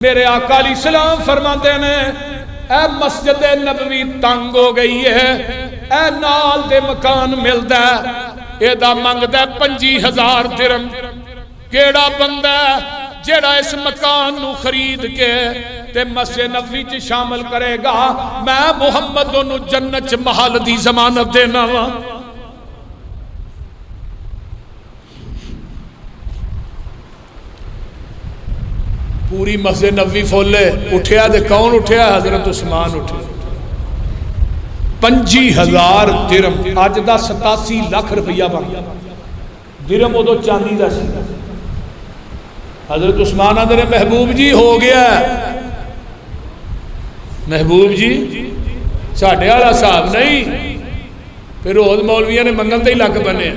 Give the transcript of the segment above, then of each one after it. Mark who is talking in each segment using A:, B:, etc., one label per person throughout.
A: میرے آقا علیہ السلام فرماتے ہیں اے مسجد نبوی تنگ ہو گئی ہے، اے نال دے مکان ملدا ہے اے دا منگدا 25,000 درہم۔ کیڑا بندہ جیڑا اس مکان نو خرید کے تے مسجد نبوی چ شامل کرے گا، میں محمد نو جنت چ محل دی ضمانت دینا وا۔ پوری مسجد نبوی فولے اٹھیا دے کون اٹھیا؟ حضرت عثمان اٹھے۔ 25,000 درہم اج دا 87 لاکھ روپیہ بن گیا۔ درہم ادو چاندی دا سی۔ حضرت عثمان آدھے نے محبوب جی ہو گیا، محبوب جی ساڈے والا صاحب نہیں، پھر روز مولویاں نے منگل تے ہی لگ بنے۔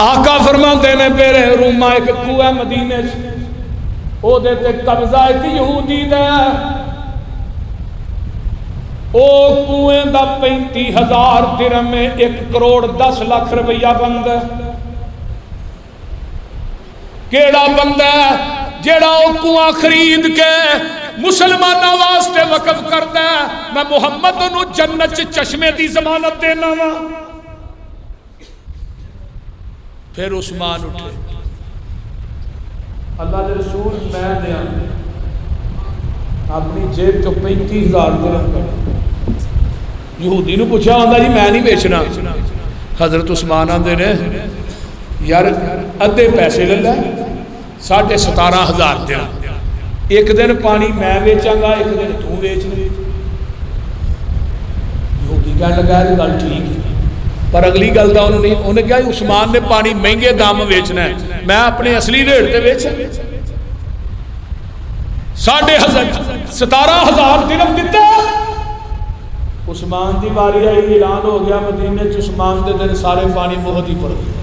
A: آقا فرماتے نے میرے روما ایک کوہ مدینے او دے تے قبضہ ایک یہودی دا، او کوہ دا 35,000 درہم میں 1 کروڑ 10 لاکھ روپیہ بند۔ کیڑا بندہ جیڑا او کوہ خرید کے مسلمانہ واسطے وقف کرتا ہے، میں محمد نو جنت چشمے دی ضمانت دینا وا۔ پھر عثمان اٹھے، اللہ کے رسول میں دیا اپنی جیب چو 35,000 درہم کر۔ یہودی نو پوچھا آندا جی میں نہیں بیچنا۔ حضرت عثمان آندے نے یار ادھے پیسے لے لے 17,500 درہم، ایک دن پانی میں بیچاں گا ایک دن تو بیچ لے۔ یہودی کہنے لگا ہے گل ٹھیک ہے، پر اگلی گل دا انہوں نے کہا عثمان نے پانی مہنگے دام بیچنا ہے، میں اپنے اصلی ریٹ تے بیچا۔ 17,500 درہم دیتا۔ عثمان دی باری آئی، اعلان ہو گیا مدینے چ عثمان دے دن سارے پانی مہد ہی پڑ گئے۔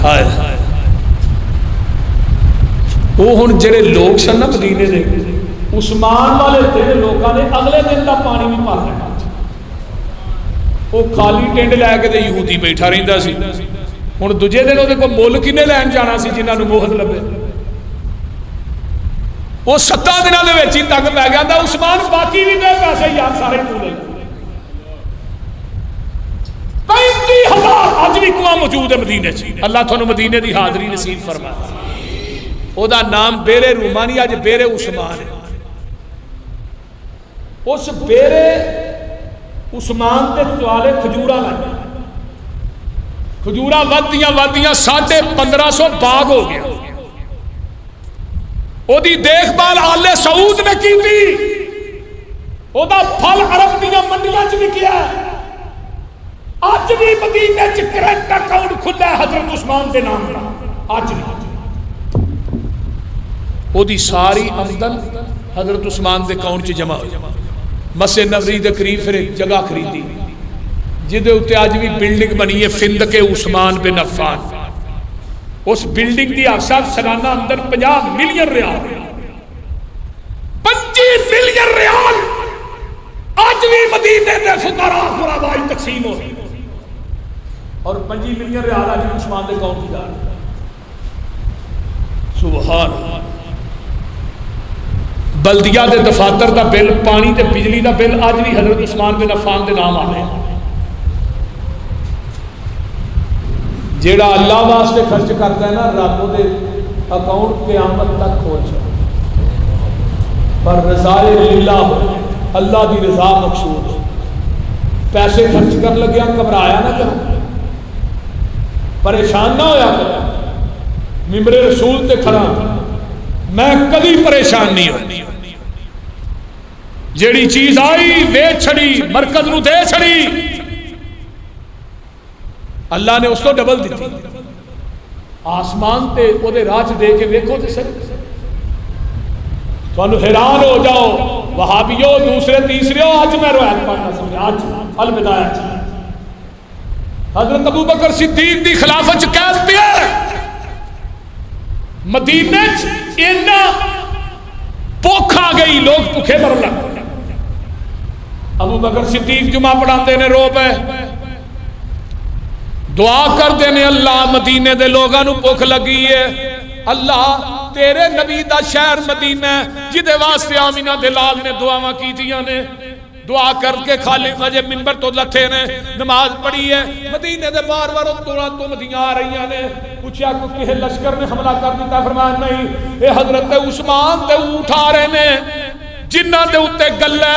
A: ہائے وہ ہن جڑے لوگ سن نا مدینے دے، عثمان والے دن لوگوں نے اگلے دن دا پانی بھی پا لینا۔ وہ خالی ٹینڈ لے کے تے یہودی بیٹھا رہندا سی، ہن دوجے دن وہ کو مول کنے لین جانا سی جنہاں نوں مہد لبے۔ وہ 7 دنوں دے وچ ہی تک پی گیا تھا عثمان باقی بھی دے پیسے یار سارے پورے۔ 35,000 اج بھی کنواں موجود ہے مدینے چ۔ اللہ تھانوں مدینے دی حاضری نصیب فرمائے۔ او دا نام بیرے رومانی اج بیرے عثمان ہے۔ اس بیرے عثمان دے چوالے کھجورا لائے، کھجورا ودیاں 1550 باغ ہو گیا۔ او دی دیکھ بھال آل سعود نے کی تھی، او دا پھل عرب دیاں منڈیاں چ وکیا۔ اج بھی مدینے چ کرنٹ اکاؤنٹ کھلا ہے حضرت عثمان دے نام دا، اج بھی او دی ساری آمدن حضرت عثمان دے اکاؤنٹ چ جمع ہوئی۔ مسجد نبوی دے قریب پھر ایک جگہ خریدی جدے اوتے اج بھی بلڈنگ بنی ہے فندق عثمان بن عفان۔ اس بلڈنگ دی آساد سالانہ اندر 50 ملین ریال، 25 ملین ریال آج بھی مدینے دے فقراء غرباء تقسیم ہو رہی، اور 25 ملین ریال آج بھی عثمان دے اکاؤنٹ کی جا رہی۔ سبحان اللہ۔ بلدیہ دے دفاتر دا بل، پانی تے بجلی دا بل آج بھی حضرت عثمان بن عفان دے نام آ رہے ہیں۔ جیڑا اللہ واسطے خرچ کرتا ہے نا رب دے اکاؤنٹ قیامت تک کھول جائے، پر رضائے للہ اللہ دی رضا مقصود۔ پیسے خرچ کر لگیا گھبرایا نہ کرو، پریشان نہ ہویا کرو۔ ممبر رسول تے کھڑا میں کبھی پریشان نہیں ہوں، جیڑی چیز آئی ویچ چھڑی مرکز نو دے چھڑی، اللہ نے اس کو ڈبل دیتی۔ آسمان تے او دے راج دے کے ویکھو تے سر تو انہوں حیران ہو جاؤ وہابیوں دوسرے تیسرے ہو۔ آج میں روایت پڑھنا سمجھے، آج الوداع حضرت ابو بکر صدیق دی خلافت قید پہ مدینے اینا بھوک آ گئی، لوگ بھوکے مرن لگ گئے۔ ابو بکر صدیق جمعہ پڑھاتے نے رو پے، دعا کر دینے اللہ مدینے دے لوگاں نو بھوک لگی ہے، اللہ تیرے نبی دا شہر مدینہ جدے واسطے آمینہ دلال نے دعاواں کی دیاں نے، دعا کر کے خالق وجہ منبر تو لتھے نے، نماز پڑھی ہے، مدینے دے بار بار دوران تو مدینہ آ رہی ہیں نے، پوچھا کو کہ لشکر نے حملہ کر دیتا، فرمایا نہیں، اے حضرت عثمان دے اونٹ آ رہے نے جنہ دے اتے گلہ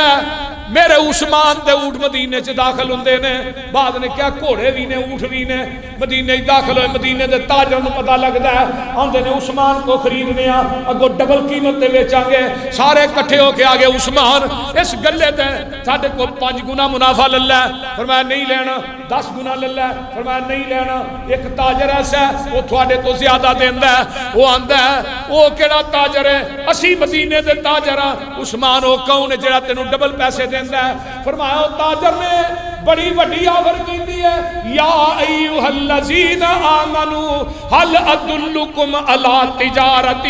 A: میرے عثمان دے اونٹ مدینے سے داخل ہوندے نے، بعد نے کیا گھوڑے بھی نے اونٹ بھی نے، مدینے داخل ہوئے، مدینے دے تاجروں کو پتہ لگتا ہے، آندے نے عثمان کو خریدنے آ اگو ڈبل قیمت تے بیچاں گے، سارے کٹھے ہو کے آگے عثمان اس گلے تے ساڈے کو 5 گنا منافع للہ ہے، فرمایا نہیں لینا، 10 گنا للہ ہے، فرمایا نہیں لینا، ایک تاجر ایسا ہے وہ تھوڑے تو زیادہ دیندا ہے، وہ آندا ہے وہ کیڑا تاجر ہے، اسی مدینے دے تاجر ہاں، عثمان وہ کون ہے جڑا تینوں ڈبل پیسے دیندا ہے، فرمایا تاجر نے بڑی وڈی آفر کیتی ہے، یا ایھا الذین آمنوا هل ادلکم علی تجارت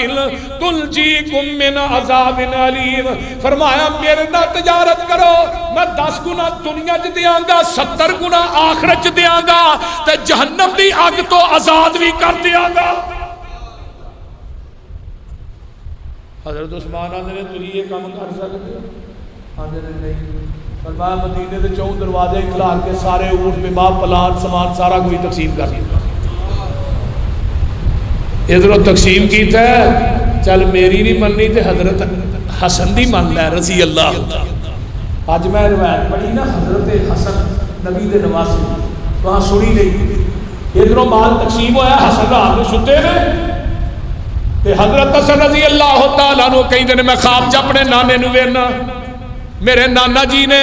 A: تنجیکم من عذاب علیم، فرمایا میرے نال تجارت کرو میں 10 گنا دنیا چ دیاں گا 70 گنا آخرت چ دیاں گا تے جہنم دی اگ تو آزاد بھی کر دیاں گا۔ حضرت عثمان آندے نے تسی یہ کام کر سکتے ہو؟ آندے نے نہیں، فرمایا مدینے دے 4 دروازے کھلار کے سارے اونٹ بما پلان سامان سارا کوئی تقسیم کر دیا، ادھروں تقسیم کیتا ہے، چل میری نہیں مننی تے حضرت حسن دی من لے رضی اللہ۔ آج میں روایت پڑھی نا حضرت حسن نبی دے نواسی وہاں سنی نہیں، ادھروں مال تقسیم ہویا، حسن رات میں ستے نے تے حضرت حسن رضی اللہ تعالیٰ عنہ کہیں دن میں خواب اپنے نانے نو وینا، میرے نانا جی نے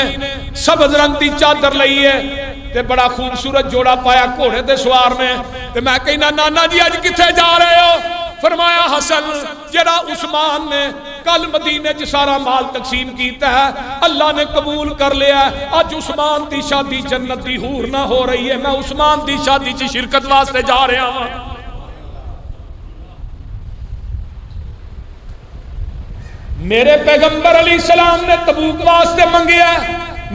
A: سبز رنگ دی چادر لئی ہے تے بڑا خوبصورت جوڑا پایا گھوڑے تے سوار نے، تے میں کہنا نانا جی اج کتھے جا رہے ہو؟ فرمایا حسن جڑا عثمان نے کل مدینے چ سارا مال تقسیم کیتا ہے اللہ نے قبول کر لیا ہے، اج عثمان دی شادی جنت دی حور نہ ہو رہی ہے، میں عثمان دی شادی چ شرکت واسطے جا رہا ہوں۔ میرے پیغمبر علیہ السلام نے تبوک واسطے منگیا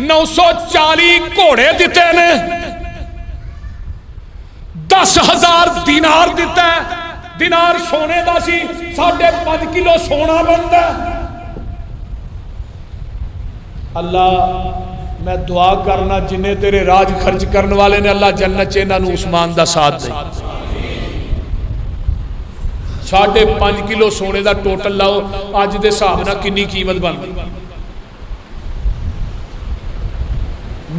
A: 940 گھوڑے دیتے نے، 10,000 دینار دیتا ہے، دینار سونے دا سی 5.5 کلو سونا بنتا ہے۔ اللہ میں دعا کرنا جنہیں تیرے راج خرچ کرنے والے نے اللہ جنت چینہ نو عثمان دا ساتھ دے، 5.5 کلو سونے دا ٹوٹل لاؤ آج دے صاحب نہ کنی قیمت بن گئی،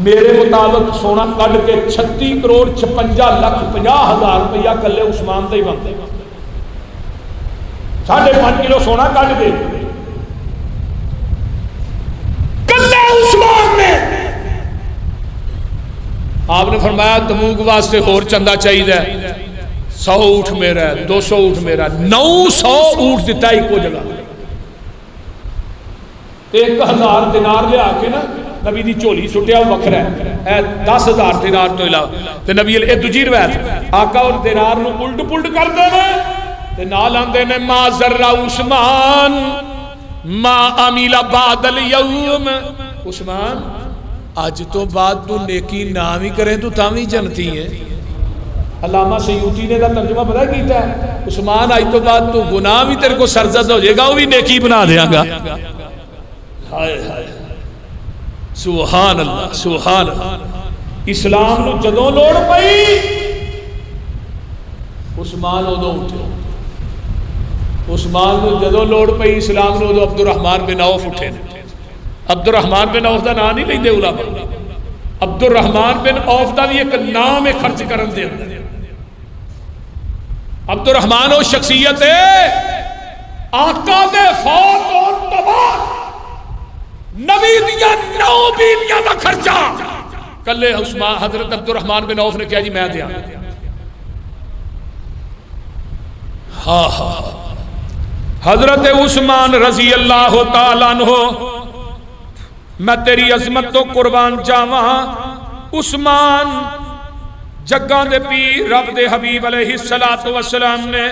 A: میرے مطابق سونا کٹ کے 36 کروڑ 56 لاکھ 50,000 روپیہ کلے عثمان دا ہی بن گئی، 5.5 کلو سونا کٹ کے کلے عثمان نے۔ آپ نے فرمایا تبوک واسطے اور چندہ چاہیے، 100 اونٹ میرا ہے، 200 اونٹ میرا ہے، 900 اونٹ دیتا ہے ایک جگہ، 1000 دینار لے آکے نا نبی دی چولی سٹیا وکھرا ہے، 10,000 دینار تو علاوہ تے نبی اے دوجی روایت آقا اور دینار نو الٹ پلٹ کر دے نے تے نال آندے نے ما ذرا عثمان ما عمل بعد اليوم، عثمان آج تو بعد تو نیکی نام ہی کریں تو تاوی جنتی ہے۔ علامہ سیوطی نے دا ترجمہ پتہ کیتا ہے عثمان آج تو بعد تو گناہ بھی تیرے کو سرزد ہو جائے گا وہ بھی نیکی بنا دیا گا۔ ہائے ہائے سبحان اللہ سبحان اللہ، اسلام نو جدوں لوڑ پئی عثمان ادوں اٹھے، عثمان نو جدوں لوڑ پئی اسلام نو ادوں عبد الرحمن بن عوف اٹھے، عبد الرحمن بن عوف دا نام نہیں لیندے علماء، عبد الرحمن بن عوف دا بھی ایک نام ہے خرچ کرن دے اندر، عبد الرحمن وہ شخصیت ہے آقا دے فوت اور تباہ نبی دیا 9 بیویاں دا خرچہ کلے عثمان حضرت عبد الرحمن بن عوف نے کیا جی میں دیا، ہاں ہاں حضرت عثمان رضی اللہ تعالیٰ عنہ میں تیری عظمت تو قربان جاواں، عثمان جگہ دے پیر رب دے حبیب علیہ السلام نے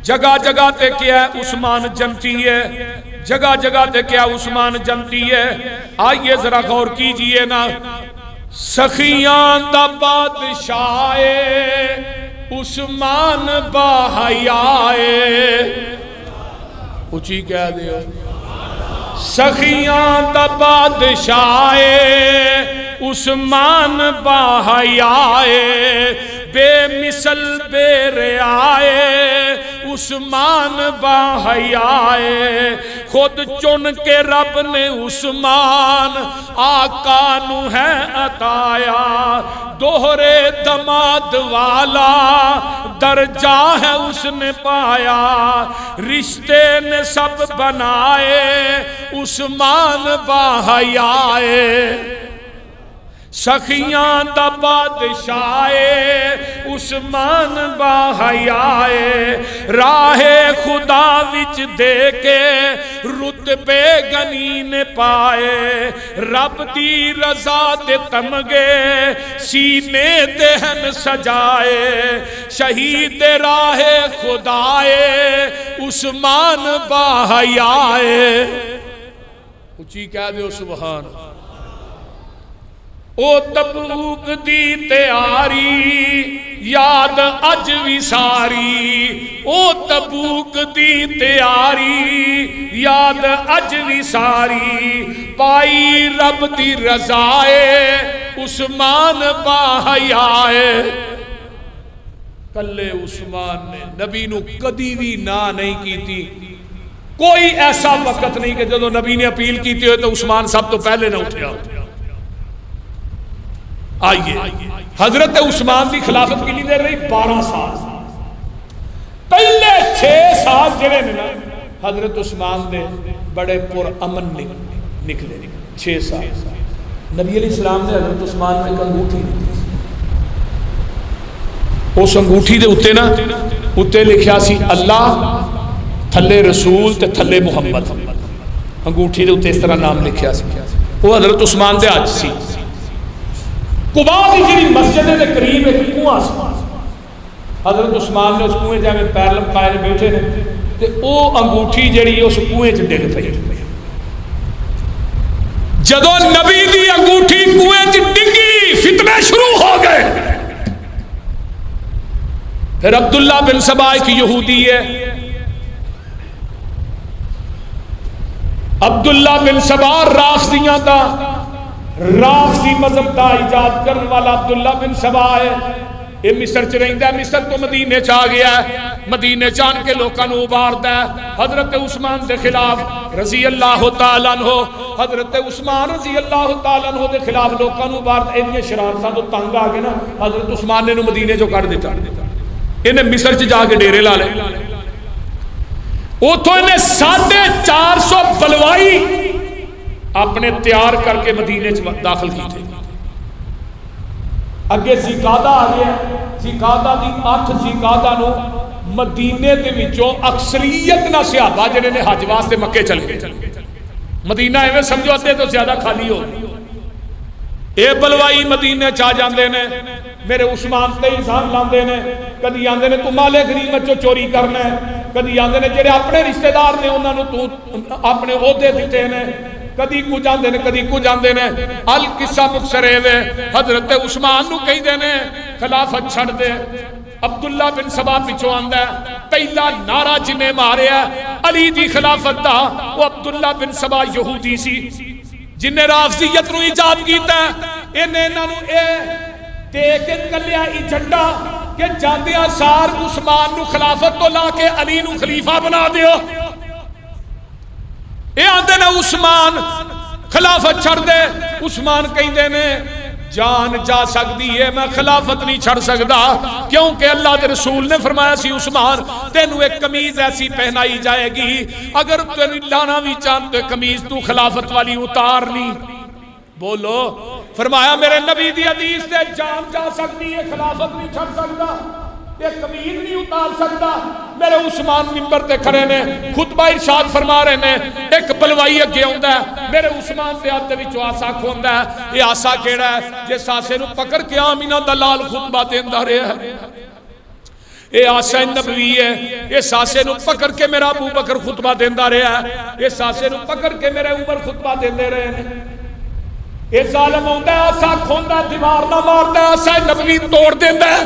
A: جگہ جگہ تے کیا عثمان جنتی ہے، جگہ جگہ تے کیا عثمان جنتی ہے۔ آئیے ذرا غور کیجئے نا، سخیاں دا بادشاہ عثمان باحیائے، اچھی کہہ دیو، سخیاں دا بادشاہ عثمان باحیائے، بے مثل بے رعایے عثمان باحیائے، خود چن کے رب نے عثمان آقا نو ہے عطایا، دوہرے دماد والا درجہ ہے اس نے پایا، رشتے نے سب بنائے عثمان باحیائے، سخیاں دا بادشاہ عثمان باحیائے، راہ خدا وچ دے کے رتبے گنی نے پائے، رب دی رضا دے تمغے سینے دہن سجائے، شہید راہ خدائے عثمان باحیائے، اچھی کہہ دے سبحان۔ او تبوک دی تیاری یاد اج بھی ساری، او تبوک دی تیاری یاد اج بھی ساری، پائی رب دی رضائے عثمان باحیائے، کلے عثمان نے نبی نو کدی بھی نہ نہیں کی تھی، کوئی ایسا وقت نہیں کہ جدو نبی نے اپیل کی تھی تو عثمان سب تو پہلے نہ اٹھیا۔ آئیے حضرت عثمان کی خلافت کی دیر رہی 12 سال، پہلے 6 سال جڑے نے حضرت عثمان دے بڑے پر امن نکلے، 6 سال نبی علیہ السلام نے حضرت عثمان میں ایک انگوٹھی دی، اس انگوٹھی دے اتے نا اتے لکھیا سی اللہ، تھلے رسول تے تھلے محمد، انگوٹھی دے اتے اس طرح نام لکھیا سی، وہ حضرت عثمان دے آج سی۔ قباء کی جڑی مسجد دے قریب ایک کنواں سی، حضرت عثمان نے اس کنویں جا کے پیر لمکائے بیٹھے نے تے او انگوٹھی جڑی اس کنویں چ ڈگ پئی، جدوں نبی دی انگوٹھی کنویں چ ڈگی فتنے شروع ہو گئے۔ پھر عبداللہ بن سبا ایک یہودی ہے، عبداللہ بن سبا رافضیاں دا، رافضی مذہب دا ایجاد کرنے والا عبداللہ بن سبا ہے، یہ مصر چ رہندا ہے، مصر تو مدینے چ آ گیا ہے، مدینے چان کے لوکاں نو اباردا ہے حضرت عثمان دے خلاف رضی اللہ تعالیٰ عنہ، حضرت عثمان رضی اللہ تعالیٰ عنہ دے خلاف لوکاں نو اباردا، انہاں شرارتاں تو تنگ آ گئے نا، حضرت عثمان نے مدینے چوں کڈ دتا، انہیں مصر چ جا کے ڈیرے لا لے، اوتھوں انہیں 450 بلوائی اپنے تیار کر کے مدینے داخل کی تھے۔ اگے زیقادہ آ گیا، زیقادہ دی 8 زیقادہ نو مدینے دے وچوں اکثریت نہ صحابہ جڑے نے حج واسطے مکے چل گئے، مدینہ ایویں سمجھو ادھے تو زیادہ خالی ہو گئی، اے بلوائی مدینے چا جاندے نے، میرے عثمان تے الزام لاندے نے، کدی آندے نے تو مال غنیمت چوں چوری کرنا ہے، کدی آندے نے جڑے اپنے رشتہ دار نے انہاں نو تو اپنے عہدے دتے نے، کدی کو جاندے نے کدی کو جاندے نے، القصہ مختصر ہے، حضرت عثمان نو کہندے نے خلافت چھڑ دے، عبداللہ بن سبا پیچھے آندا ہے، پہلا نعرہ جنے ماریا علی دی خلافت دا، وہ عبداللہ بن سبا یہودی سی جن نے رافضیت نو ایجاد کیتا ہے، انہاں نو اے دے کے کلیا ایجنڈا کہ جاندیاں سار عثمان نو خلافت تو لا کے علی نو خلیفہ بنا دیو، اے آندے نے عثمان خلافت چھڑ دے، عثمان کہندے نے جان جا سکتی ہے میں خلافت نہیں چھڑ سکتا، کیونکہ اللہ کے رسول نے فرمایا سی عثمان تینوں ایک قمیض ایسی پہنائی جائے گی، اگر تینوں لانا بھی چاہتے قمیض تو خلافت والی اتارنی، بولو، فرمایا میرے نبی دی حدیث سے جان جا سکتی ہے خلافت نہیں چھڑ سکتا، یہ قمیض نہیں اتار سکتا، میرے عثمان منبر تے کھڑے نے خطبہ ارشاد فرما رہے نے، ایک بلوائی اگے ہوندا ہے، میرے عثمان دے ہاتھ وچوں آسا کھوندا ہے، یہ آسا کیڑا ہے جس آسے نو پکڑ کے آمینہ دا لال خطبہ دیندا رہیا ہے، یہ آسا نبوی ہے، اس آسے نو پکڑ کے میرا ابو بکر خطبہ دیندا رہیا ہے، اس آسے نو پکڑ کے میرے عمر خطبہ دیندے رہے ہیں، یہ ظالم آتا ہے ایسا کھوندا دیوار نہ مارتا ہے ایسا نبوی توڑ دینا ہے.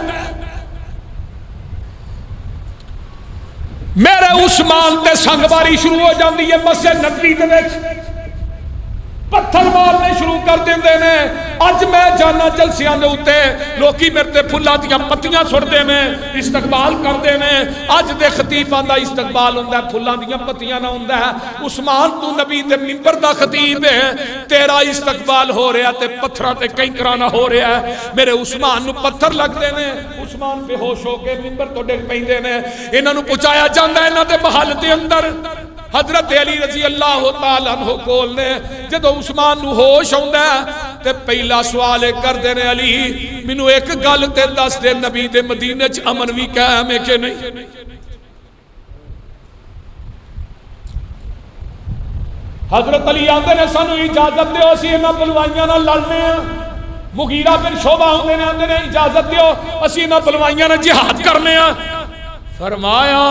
A: میرے عثمان تے سنگ باری شروع ہو جاتی ہے مسجد نبوی دے وچ پتھر مارنے شروع کر دیندے نے. اج میں جانا جلسیاں دے اوتے لوکی میرے تے پھلاں دیاں پتیاں چھڑدے نے استقبال کردے نے. اج دے خطیباں دا استقبال ہوندا ہے پھلاں دیاں پتیاں نہ ہوندا ہے. عثمان تو نبی دے منبر دا خطیب ہے تیرا استقبال ہو رہا تے پتھراں تے کنکراں نہ ہو رہا ہے. میرے عثمان نو پتھر لگدے نے عثمان بے ہوش ہو کے منبر تو ڈگ پیندے نے. انہاں نو پہنچایا جاندا ہے انہاں دے محل دے اندر حضرت علی رضی اللہ تعالیٰ عنہ کول نے. جدو عثمان نو ہوش ہوندا ہے تے پہلا سوال کردے نے علی مینوں ایک گل تے دس دے نبی دے مدینے چ امن وی قائم ہے کہ نہیں. حضرت علی آندے نے سانو اجازت دیو اسی انہاں بلوائیاں نال لڑنے ہیں. مغیرہ بن شعبہ ہوندے نے آندے نے اجازت دیو اسی انہاں بلوائیاں نال جہاد کرنے ہیں. فرمایا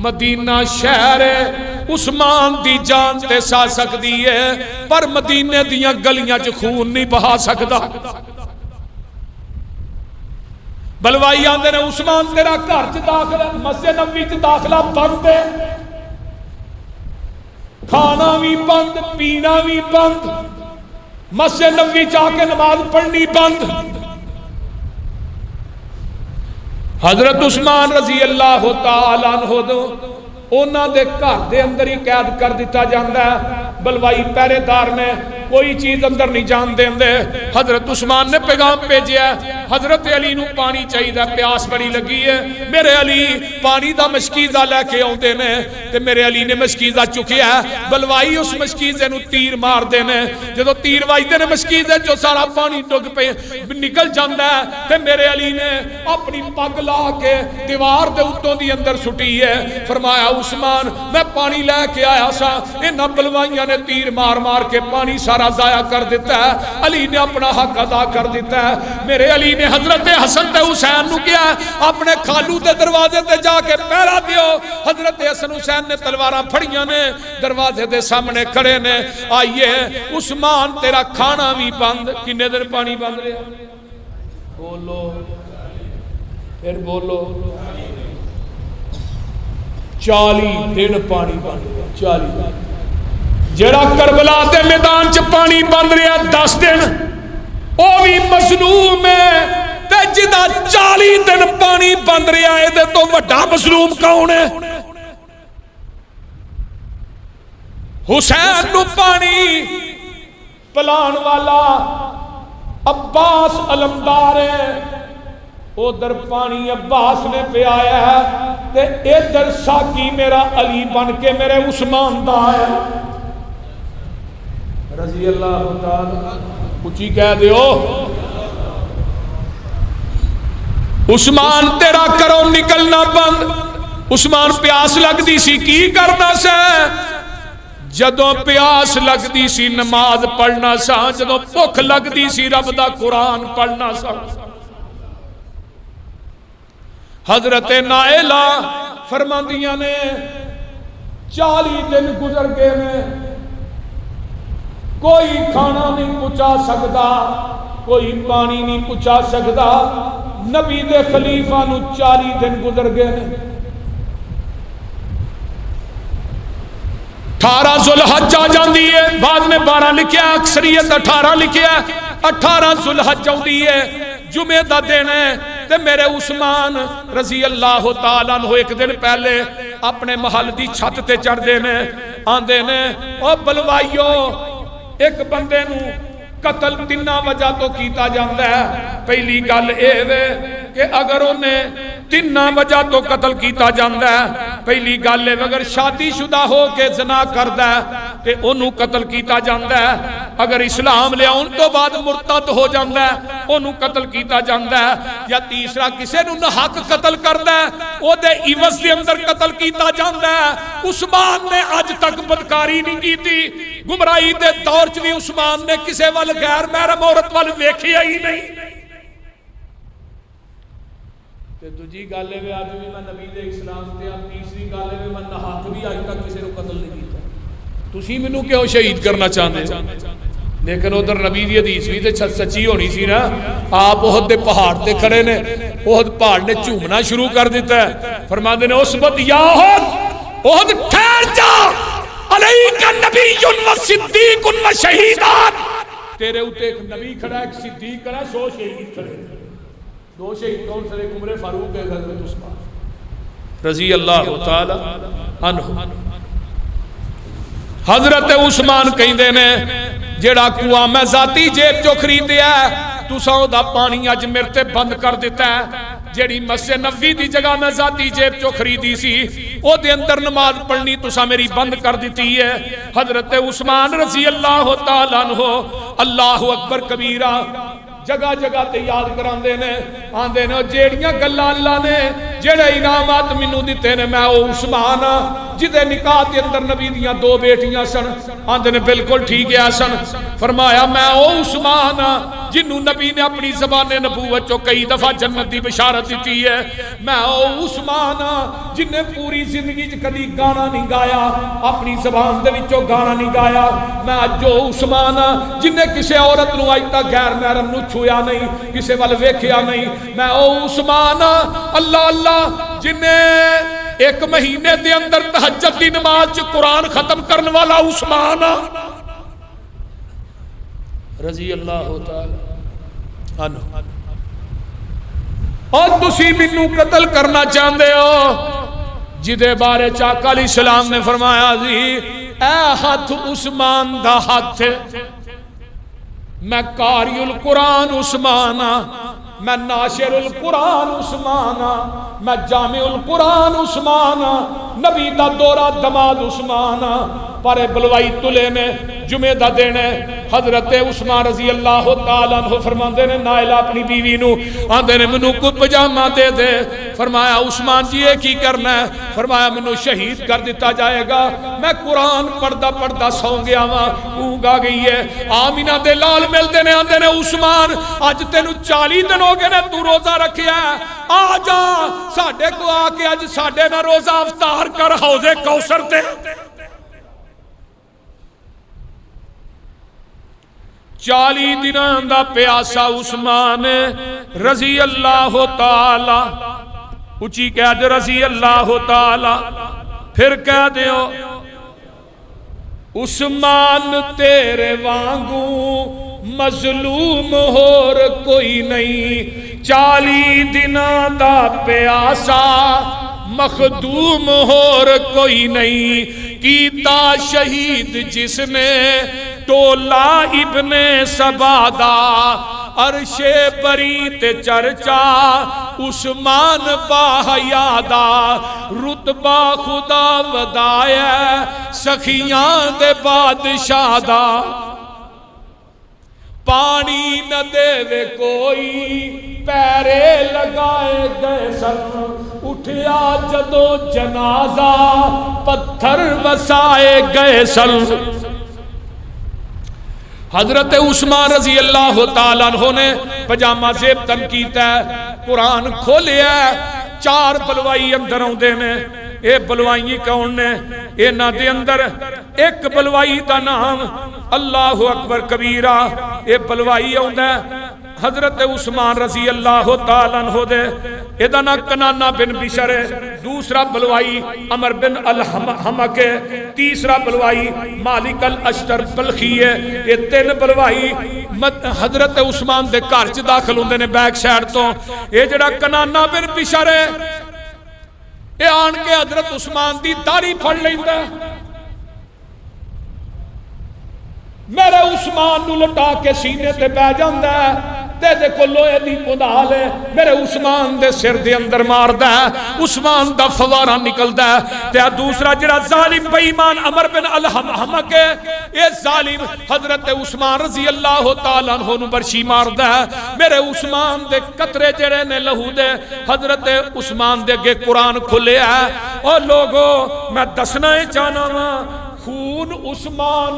A: مدینہ شہر عثمان دی جان تے سا سکتی ہے پر مدینے دیاں گلیاں چ خون نہیں بہا سکتا. بلوائی آندے نے عثمان تیرا گھر چ داخلہ مسجد نبوی چ داخلہ بند ہے کھانا بھی بند پینا بھی بند مسجد نبوی جا کے نماز پڑھنی بند. حضرت عثمان رضی اللہ تعالیٰ عنہ اونا دے گھر دے اندر ہی قید کر دیتا جاندہ ہے. بلوائی پہرے دار نے کوئی چیز اندر نہیں جان دیں دے. حضرت عثمان نے پیغام بھیجیا حضرت علی نو پانی چاہیے پیاس بڑی لگی ہے. میرے علی پانی دا مشکیزہ لے کے آندے نے تے میرے علی نے مشکیزہ چکیا ہے. بلوائی اس مشکیزے نو تیر مار دینے جدو تیر وائی دینے مشکیزے جو سارا پانی ڈگ پہ نکل جاندہ ہے تے میرے علی نے اپنی پگ لا کے دیوار دے اتوں دی اندر سٹی ہے. فرمایا عثمان میں پانی لے کے آیا سا انہاں بلوائیاں نے تیر مار مار کے پانی سارا ضائع کر دیتا ہے. علی نے اپنا حق ادا کر دیتا ہے. میرے علی نے حضرت حسن تے حسین نو کیا اپنے خالو دے دروازے تے جا کے پہرا دیو. حضرت حسن حسین نے تلواراں پھڑیاں نے دروازے دے سامنے کھڑے نے. آئیے عثمان تیرا کھانا بھی بند. کنے دن پانی بند رہا بولو پھر بولو 40 دن پانی بند رہا. 40 جڑا کربلا دے میدان چ پانی بند رہا 10 دن او بھی مظلوم ہے تے جدا 40 دن پانی بند رہا ہے دے تو وڈا مظلوم کون ہے. حسین نو پانی پلان والا عباس علمدار ہے ادھر پانی عباس نے پہ آیا ہے تے ادھر ساکی میرا علی بن کے میرے عثمان دا ہے رضی اللہ تعالی. کچھ کہہ دیو عثمان تیرا کرو نکلنا بند. عثمان پیاس لگ دی سی کی کرنا سے جدوں پیاس لگ دی سی نماز پڑھنا سا جدوں بھوک لگ دی سی رب دا قرآن پڑھنا سا. حضرت نائلہ فرماندیاں نے 40 دن گزر گئے میں کوئی کھانا نہیں پہنچا سکتا کوئی پانی نہیں پہنچا سکتا. نبی دے خلیفہ نو 40 دن گزر گئے 18 ذوالحج آ جاندی ہے بعد میں 12 لکھیا اکثریت 18 لکھیا 18 ذوالحج آندی ہے جمعہ دا دن ہے تے میرے عثمان رضی اللہ تعالیٰ عنہ ایک دن پہلے اپنے محل دی چھت تے چڑھ دینے آندے نے او بلوائیو ایک بندے نو قتل 3 وجہ تو کیتا جاندہ ہے. پہلی گل اے وے کہ اگر انہیں 3 وجہ تو قتل کیتا جاندہ ہے. پہلی گل اے اگر شادی شدہ ہو کے زنا کردہ ہے تے انہوں قتل کیتا جاندہ ہے. اگر اسلام لیا ان تو بعد مرتد ہو جاندہ ہے انہوں قتل کیتا جاندہ ہے. یا تیسرا کسے نو حق قتل کردہ ہے او دے عوض دے اندر قتل کیتا جاندہ ہے. عثمان نے آج تک بدکاری نہیں کی تھی. گمراہی دے دور چ بھی عثمان نے کسے وال غیر محرم عورت وال ویکھیا ہی نہیں. تے دوجی گل ہے اج بھی میں نبی دے اسلام تے تیسری گل ہے میں نہاک بھی اج تک کسے نو قتل نہیں کیتا. تسی مینوں کیوں شہید کرنا چاہندے لیکن ادھر نبی دی حدیث بھی تے سچی ہونی سی نا. آپ احد دے پہاڑ تے کھڑے نے, احد پہاڑ نے جھومنا شروع کر دیتا ہے. فرماندے نے اس وقت یا احد ٹھہر جا, علیک نبی و صدیق و شہیدان, تیرے اوتے ایک نبی کھڑا ہے, ایک صدیق کھڑا ہے, 100 شہید کھڑے. 2 شہید کون سے؟ عمر فاروق ہے, حضرت عثمان رضی اللہ تعالی عنہ. حضرت عثمان کہندے نے جیڑا کنواں میں ذاتی جیب چو خریدیا ہے تساں دا پانی اج میرے تے بند کر دیتا ہے. جیڑی مسجد نبوی دی جگہ میں ذاتی جیب چو خریدی سی او دے اندر نماز پڑھنی تساں میری بند کر دیتی ہے. حضرت عثمان رضی اللہ تعالیٰ عنہ اللہ اکبر کبیرہ جگہ جگہ تے یاد کراندے نے, آندے نے جیڑیاں گلاں اللہ نے جڑے انعامات مینوں دتے نے, میں او عثمان ہاں جدے نکاح دے اندر نبی دیاں 2 بیٹیاں سن. آندے نے بالکل ٹھیک ہے سن. فرمایا میں او عثمان ہاں جنوں نبی نے اپنی زبان نبوت چوں کئی دفعہ جنت دی بشارت دیتی ہے. میں او عثمان ہاں جن نے پوری زندگی چ کدی گانا نہیں گایا, اپنی زبان دے وچوں گانا نہیں گایا. میں اج او عثمان ہاں جن نے کسے عورت نوں اج تک غیر محرم نوں چھویا نہیں, کسے ول ویکھیا نہیں. میں او عثمان ہاں اللہ اللہ جن نے 1 مہینے دے اندر تہجد دی نماز چ قرآن ختم کرنے والا عثمان رضی اللہ تعالی عنہ. اور تسی مینوں قتل کرنا چاہندے ہو جدے بارے آقا علیہ السلام نے فرمایا جی اے ہاتھ عثمان دا ہاتھ, میں قاری القرآن عثمان, میں ناشر القرآن عثمان, میں جامع القرآن عثمان, نبی دا دورہ دماد عثمان. پر بلوائی تلے میں جمعہ دا دینے حضرت عثمان رضی اللہ تعالیٰ عنہ فرماندے نے نائلہ اپنی بیوی نو آندے نے منو کو پجامہ دے دے. فرمایا عثمان جی یہ کی کرنا ہے؟ فرمایا منو شہید کر دیتا جائے گا, میں قرآن پڑھدا پڑھدا سو گیا وا, اونگ آ گئی ہے. آمینہ دے لال ملتے نے آندے نے عثمان اج تینو 40 دن ہو گئے نے تو روزہ رکھیا ہے, آ جا ساڈے کو آ کے اج ساڈے نہ روزہ افطار کر حوض کوثر تے. 40 دنوں دا پیاسا عثمان رضی اللہ تعالی, اچھی کہہ دے رضی اللہ تعالی, پھر کہہ دیو عثمان تیرے وانگوں مظلوم اور کوئی نہیں, 40 دنوں دا پیاسا مخدوم اور کوئی نہیں. کیتا شہید جس نے ٹولا ابن سبادا, عرش بری تے چرچا عثمان باحیادا, رتبہ خدا ودایا سخیاں دے بادشاہ دا. پانی نہ دے وے کوئی پیرے لگائے گئے سن, اٹھیا جدو جنازہ پتھر وسائے گئے سن. حضرت عثمان رضی اللہ تعالیٰ عنہ نے پجامہ زیب تن کیتا ہے, قرآن کھولیا ہے. 4 بلوائی اندر ہوندے نے, اے بلوائی کون نے؟ اے نا دے اندر ایک بلوائی دا نام اللہ اکبر کبیرہ, اے بلوائی ہوندہ ہے حضرت عثمان رضی اللہ تعالیٰ عنہ دے. اے دا نا کنانہ بن بشر ہے, دوسرا بلوائی عمر بن الحمق ہے, تیسرا بلوائی مالک الاشتر بلخی ہے. اے 3 بلوائی حضرت عثمان دے گھر چ داخل ہوندے نے بیک سائڈ تو. اے جڑا کنانہ بن بشر ہے اے آن کے حضرت عثمان دی داڑھی پھڑ لیندا ہے, میرے عثمان نو لٹا کے سینے تے بہ جاندا ہے, تے دے کو لوہے دی کندال ہے, میرے عثمان دے سر دے اندر ماردا ہے, عثمان دا فوارہ نکلدا ہے. تے دوسرا جڑا ظالم بے ایمان عمر بن الحمق ہے, اے ظالم حضرت عثمان رضی اللہ تعالیٰ عنہ نو برشی ماردا ہے. میرے عثمان دے قطرے جڑے نے لہو دے, حضرت عثمان دے اگے قرآن کھلیا ہے. او لوگو میں دسنا ہی چاہنا وا, خون عثمان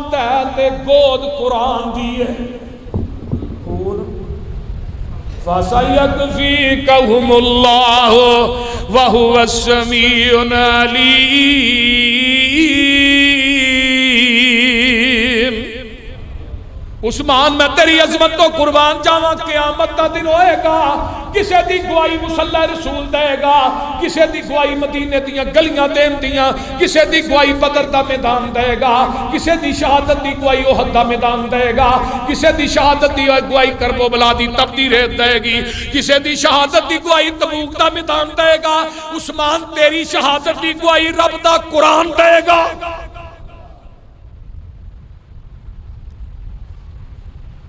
A: تے گود قرآن دیئے. خون فَسَيَكْفِيكَهُمُ اللَّهُ وَهُوَ السَّمِيعُ الْعَلِيمُ. عثمان میں تیری عظمت تو قربان جاواں، قیامت دا دن ہوئے گا، کسے دی گواہی مصلی رسول دے گا، کسے دی گواہی مدینے دیاں گلیاں دین دیاں، کسے دی گواہی بدر دا میدان دے گا، کسے دی شہادت دی گواہی احد دا میدان دے گا، کسے دی شہادت دی گواہی کربلا دی تپتی ریت دے گی، کسے دی شہادت دی گواہی تبوک دا میدان دے گا۔ عثمان تیری شہادت دی گواہی رب دا قرآن دے گا۔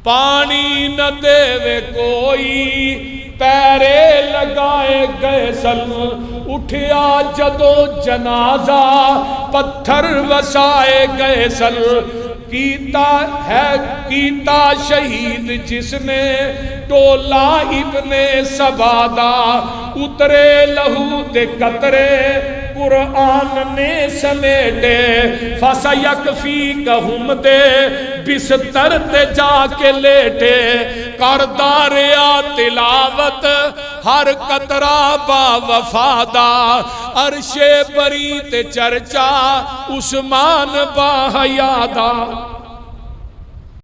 A: پانی نہ دے وے کوئی پیرے لگائے گئے سل، اٹھیا جدو جنازہ پتھر وسائے گئے سل، کیتا شہید جس نے ٹولا ابن سبادہ، اترے لہو دے قطرے قرآن نے سمیٹے، فَسَيَكْفِيكَهُمْ دے بستر تے جا کے لیٹے، کردار تلاوت ہر قطرہ با وفادہ، عرش بری تے چرچا عثمان با حیادہ۔